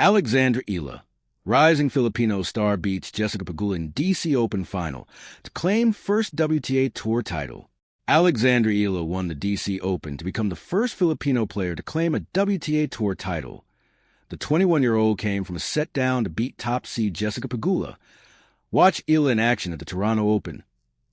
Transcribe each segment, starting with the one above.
Alexandra Eala Rising Filipino star beats Jessica Pegula in DC Open final to claim first WTA Tour title. Alexandra Eala won the DC Open to become the first Filipino player to claim a WTA Tour title. The 21-year-old came from a set down to beat top seed Jessica Pegula. Watch Eala in action at the Toronto Open,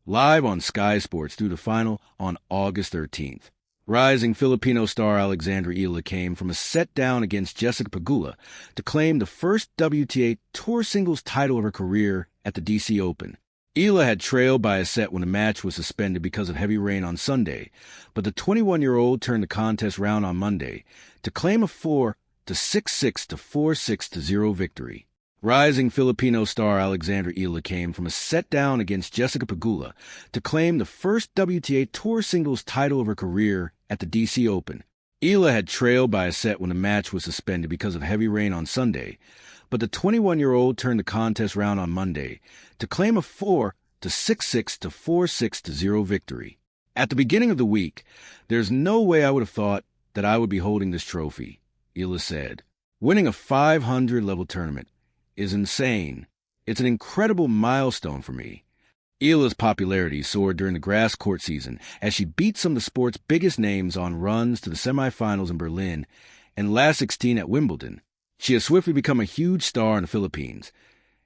live on Sky Sports through the final on August 13th. Rising Filipino star Alexandra Eala came from a set down against Jessica Pegula to claim the first WTA Tour singles title of her career at the DC Open. Eala had trailed by a set when the match was suspended because of heavy rain on Sunday, but the 21-year-old turned the contest round on Monday to claim a 4-6-6 to 4-6-0 victory. Rising Filipino star Alexandra Eala came from a set down against Jessica Pegula to claim the first WTA Tour singles title of her career at the DC Open. Eala had trailed by a set when the match was suspended because of heavy rain on Sunday, but the 21-year-old turned the contest round on Monday to claim a 4-6-6 to 4-6-0 victory. At the beginning of the week, there's no way I would have thought that I would be holding this trophy, Eala said. Winning a 500-level tournament is insane. It's an incredible milestone for me. Eala's popularity soared during the grass court season as she beat some of the sport's biggest names on runs to the semifinals in Berlin and last 16 at Wimbledon. She has swiftly become a huge star in the Philippines,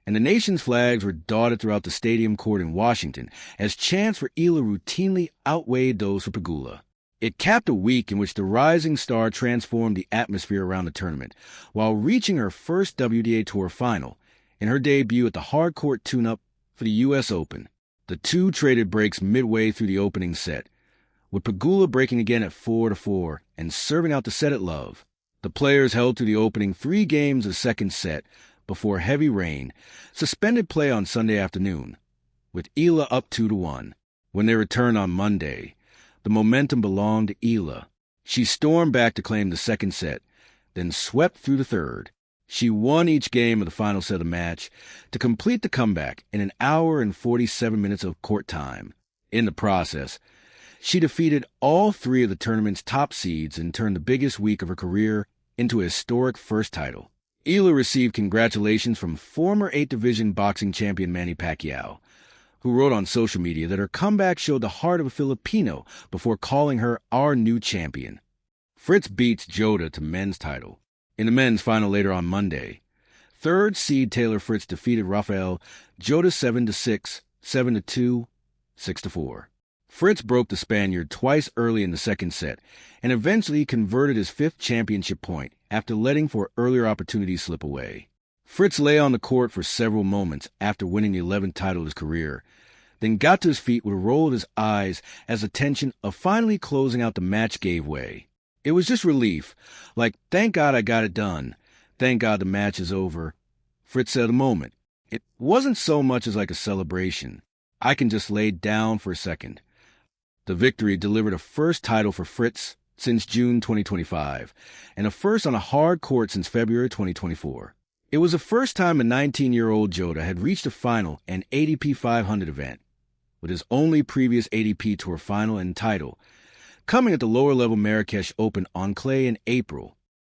and the nation's flags were dotted throughout the stadium court in Washington as chants for Eala routinely outweighed those for Pegula. It capped a week in which the rising star transformed the atmosphere around the tournament while reaching her first WTA Tour final in her debut at the hard-court tune-up for the U.S. Open. The two traded breaks midway through the opening set, with Pegula breaking again at 4-4 and serving out the set at love. The players held through the opening 3 games of the second set before heavy rain suspended play on Sunday afternoon, with Eala up 2-1. When they returned on Monday, the momentum belonged to Eala. She stormed back to claim the second set, then swept through the third. She won each game of the final set of the match to complete the comeback in an hour and 47 minutes of court time. In the process, she defeated all 3 of the tournament's top seeds and turned the biggest week of her career into a historic first title. Eala received congratulations from former 8th Division boxing champion Manny Pacquiao, who wrote on social media that her comeback showed the heart of a Filipino before calling her our new champion. Fritz beats Jota to men's title. In the men's final later on Monday, 3rd seed Taylor Fritz defeated Rafael Jota 7-6, 7-2, 6-4. Fritz broke the Spaniard twice early in the second set and eventually converted his 5th championship point after letting four earlier opportunities slip away. Fritz lay on the court for several moments after winning the 11th title of his career, then got to his feet with a roll of his eyes as the tension of finally closing out the match gave way. It was just relief, like, thank God I got it done. Thank God the match is over. Fritz said a moment. It wasn't so much as like a celebration. I can just lay down for a second. The victory delivered a first title for Fritz since June 2025, and a first on a hard court since February 2024. It was the first time a 19-year-old Jota had reached a final and ATP 500 event, with his only previous ATP Tour final and title coming at the lower-level Marrakesh Open on clay in April.